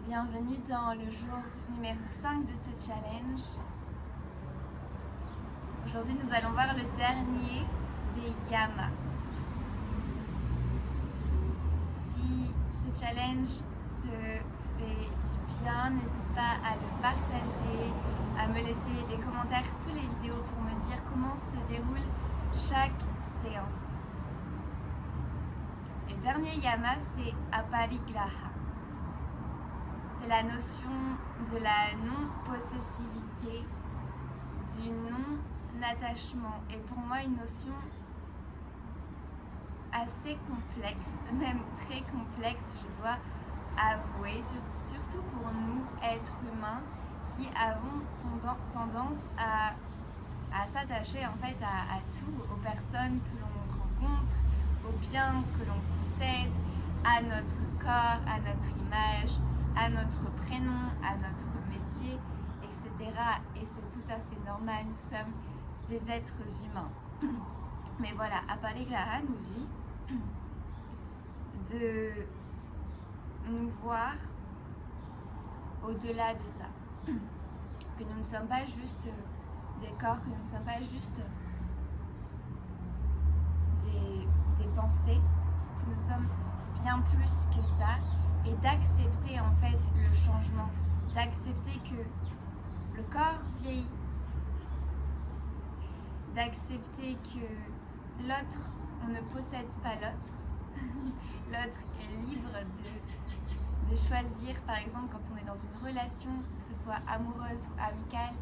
Bienvenue dans le jour numéro 5 de ce challenge. Aujourd'hui, nous allons voir le dernier des yamas. Si ce challenge te fait du bien, n'hésite pas à le partager, à me laisser des commentaires sous les vidéos pour me dire comment se déroule chaque séance. Le dernier yama, c'est Aparigraha. C'est la notion de la non-possessivité, du non-attachement. Et pour moi, une notion assez complexe, même très complexe, je dois avouer, surtout pour nous, êtres humains, qui avons tendance à s'attacher en fait à tout, aux personnes que l'on rencontre, aux biens que l'on possède, à notre corps, à notre image, à notre prénom, à notre métier, etc. Et c'est tout à fait normal, nous sommes des êtres humains. Mais voilà, Aparigraha nous dit de nous voir au-delà de ça. Que nous ne sommes pas juste des corps, que nous ne sommes pas juste des pensées, que nous sommes bien plus que ça, et d'accepter en fait le changement, d'accepter que le corps vieillit, d'accepter que l'autre, on ne possède pas l'autre, l'autre est libre de choisir, par exemple quand on est dans une relation, que ce soit amoureuse ou amicale,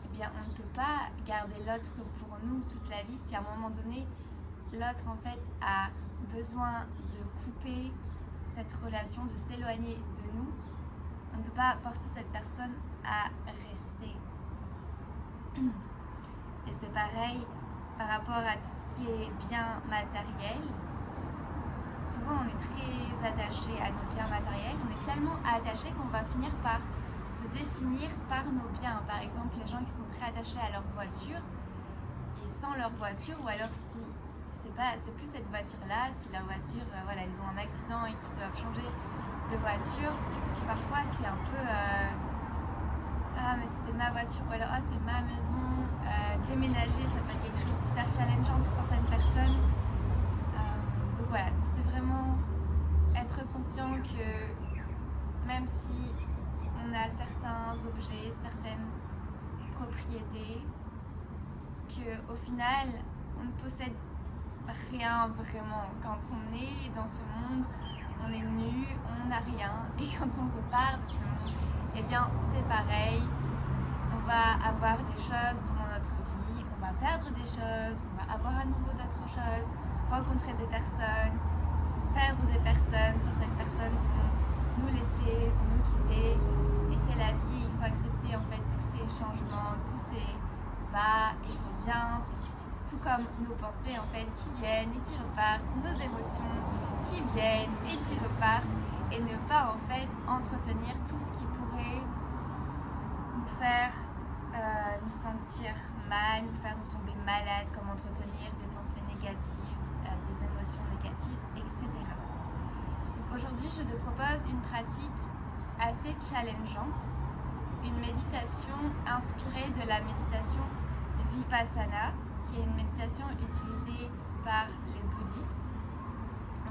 eh bien on ne peut pas garder l'autre pour nous toute la vie si à un moment donné l'autre en fait a besoin de couper cette relation, de s'éloigner de nous. On ne peut pas forcer cette personne à rester. Et c'est pareil par rapport à tout ce qui est bien matériel. Souvent on est très attaché à nos biens matériels, on est tellement attaché qu'on va finir par se définir par nos biens. Par exemple, les gens qui sont très attachés à leur voiture, et sans leur voiture, ou alors si c'est plus cette voiture-là, si leur voiture, voilà, ils ont un accident et qu'ils doivent changer de voiture, parfois c'est un peu ah mais c'était ma voiture, ou alors ah c'est ma maison, déménager ça peut être quelque chose d'hyper challengeant pour certaines personnes. Donc voilà, c'est vraiment être conscient que même si on a certains objets, certaines propriétés, qu'au final on ne possède rien vraiment. Quand on est dans ce monde, on est nu, on n'a rien, et quand on repart de ce monde, eh bien c'est pareil, on va avoir des choses pendant notre vie, on va perdre des choses, on va avoir à nouveau d'autres choses, rencontrer des personnes, perdre des personnes, certaines personnes vont nous laisser, vont nous quitter, et c'est la vie, il faut accepter en fait tous ces changements, tous ces va et ces viens, tout comme nos pensées en fait qui viennent et qui repartent, nos émotions qui viennent et qui repartent, et ne pas en fait entretenir tout ce qui pourrait nous faire nous sentir mal, nous faire nous tomber malade, comme entretenir des pensées négatives, des émotions négatives, etc. Donc aujourd'hui je te propose une pratique assez challengeante, une méditation inspirée de la méditation Vipassana, qui est une méditation utilisée par les bouddhistes.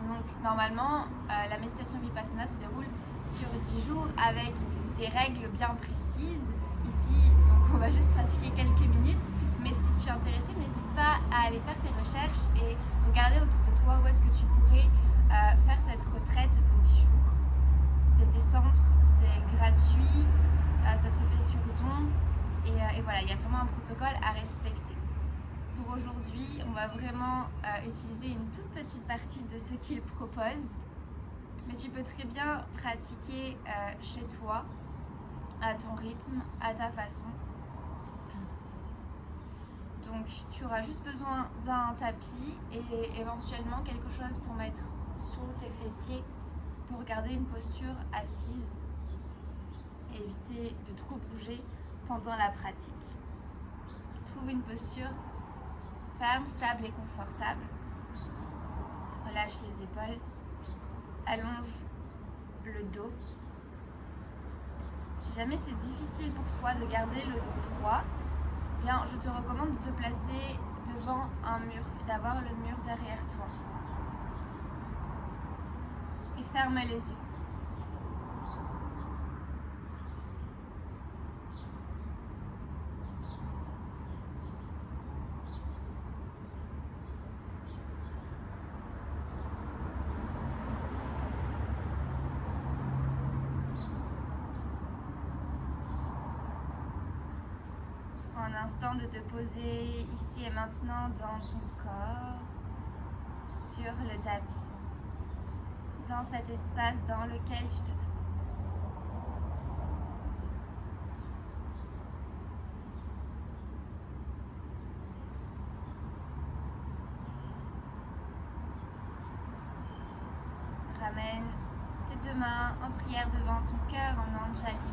Donc normalement, la méditation Vipassana se déroule sur 10 jours avec des règles bien précises. Ici, donc on va juste pratiquer quelques minutes, mais si tu es intéressé, n'hésite pas à aller faire tes recherches et regarder autour de toi où est-ce que tu pourrais faire cette retraite de 10 jours. C'est des centres, c'est gratuit, ça se fait sur don, et voilà, il y a vraiment un protocole à respecter. Pour aujourd'hui, on va vraiment utiliser une toute petite partie de ce qu'il propose, mais tu peux très bien pratiquer chez toi, à ton rythme, à ta façon. Donc tu auras juste besoin d'un tapis et éventuellement quelque chose pour mettre sous tes fessiers pour garder une posture assise et éviter de trop bouger pendant la pratique. Trouve une posture ferme, stable et confortable. Relâche les épaules, allonge le dos Si jamais c'est difficile pour toi de garder le dos droit, eh bien, je te recommande de te placer devant un mur et d'avoir le mur derrière toi. Et ferme les yeux. Prends un instant de te poser ici et maintenant dans ton corps, sur le tapis, dans cet espace dans lequel tu te trouves. Ramène tes deux mains en prière devant ton cœur en Anjali Mudra.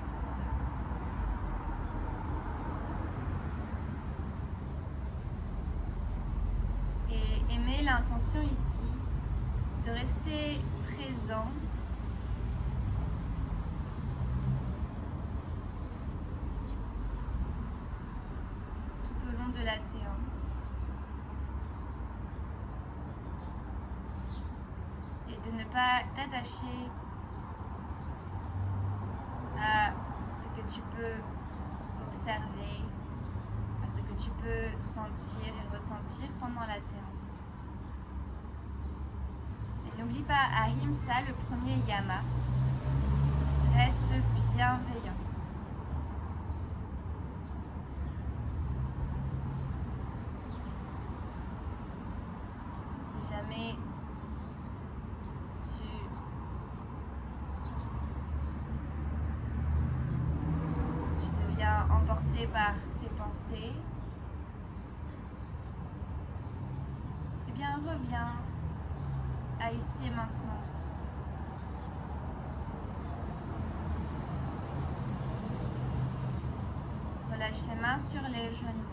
Et aimez l'intention ici de rester présent tout au long de la séance et de ne pas t'attacher à ce que tu peux observer, à ce que tu peux sentir et ressentir pendant la séance. Et n'oublie pas Ahimsa, le premier yama. Reste bienveillant. Si jamais tu deviens emporté par tes pensées, eh bien reviens à ici et maintenant. Relâche les mains sur les genoux.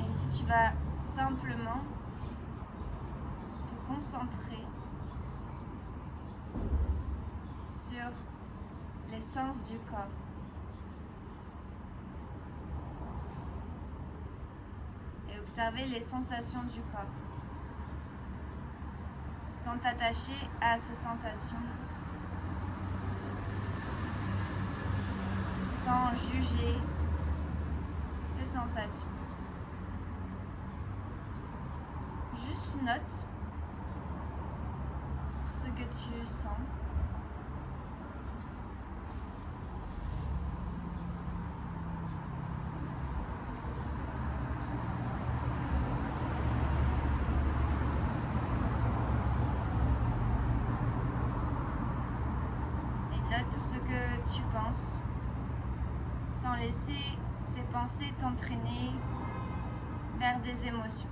Et ici tu vas simplement te concentrer sur l'essence du corps. Et observer les sensations du corps. Sans t'attacher à ces sensations. Sans juger ces sensations. Juste note tout ce que tu sens. Et note tout ce que tu penses, sans laisser ces pensées t'entraîner vers des émotions.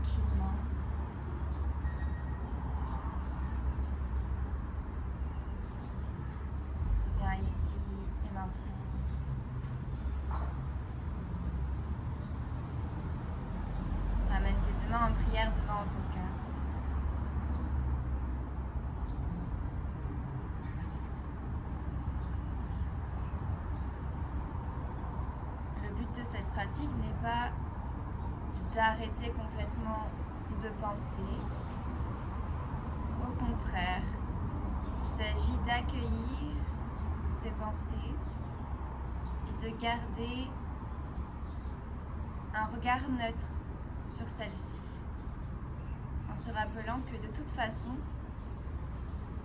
tranquillement. Reviens ici et maintenant. Ramène tes deux mains en prière devant ton cœur. Le but de cette pratique n'est pas d'arrêter complètement de penser. Au contraire, il s'agit d'accueillir ces pensées et de garder un regard neutre sur celles-ci, en se rappelant que de toute façon,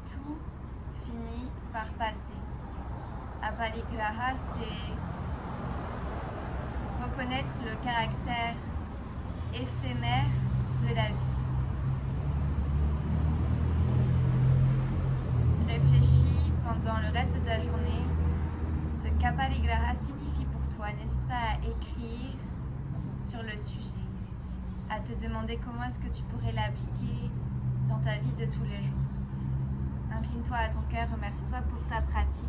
tout finit par passer. Aparigraha, c'est reconnaître le caractère éphémère de la vie. Réfléchis pendant le reste de ta journée ce qu'aparigraha signifie pour toi. N'hésite pas à écrire sur le sujet, à te demander comment est-ce que tu pourrais l'appliquer dans ta vie de tous les jours. Incline-toi à ton cœur, remercie-toi pour ta pratique.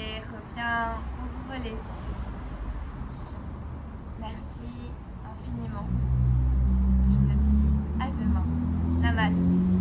Et reviens, ouvre les yeux. Merci infiniment. Je te dis à demain. Namaste.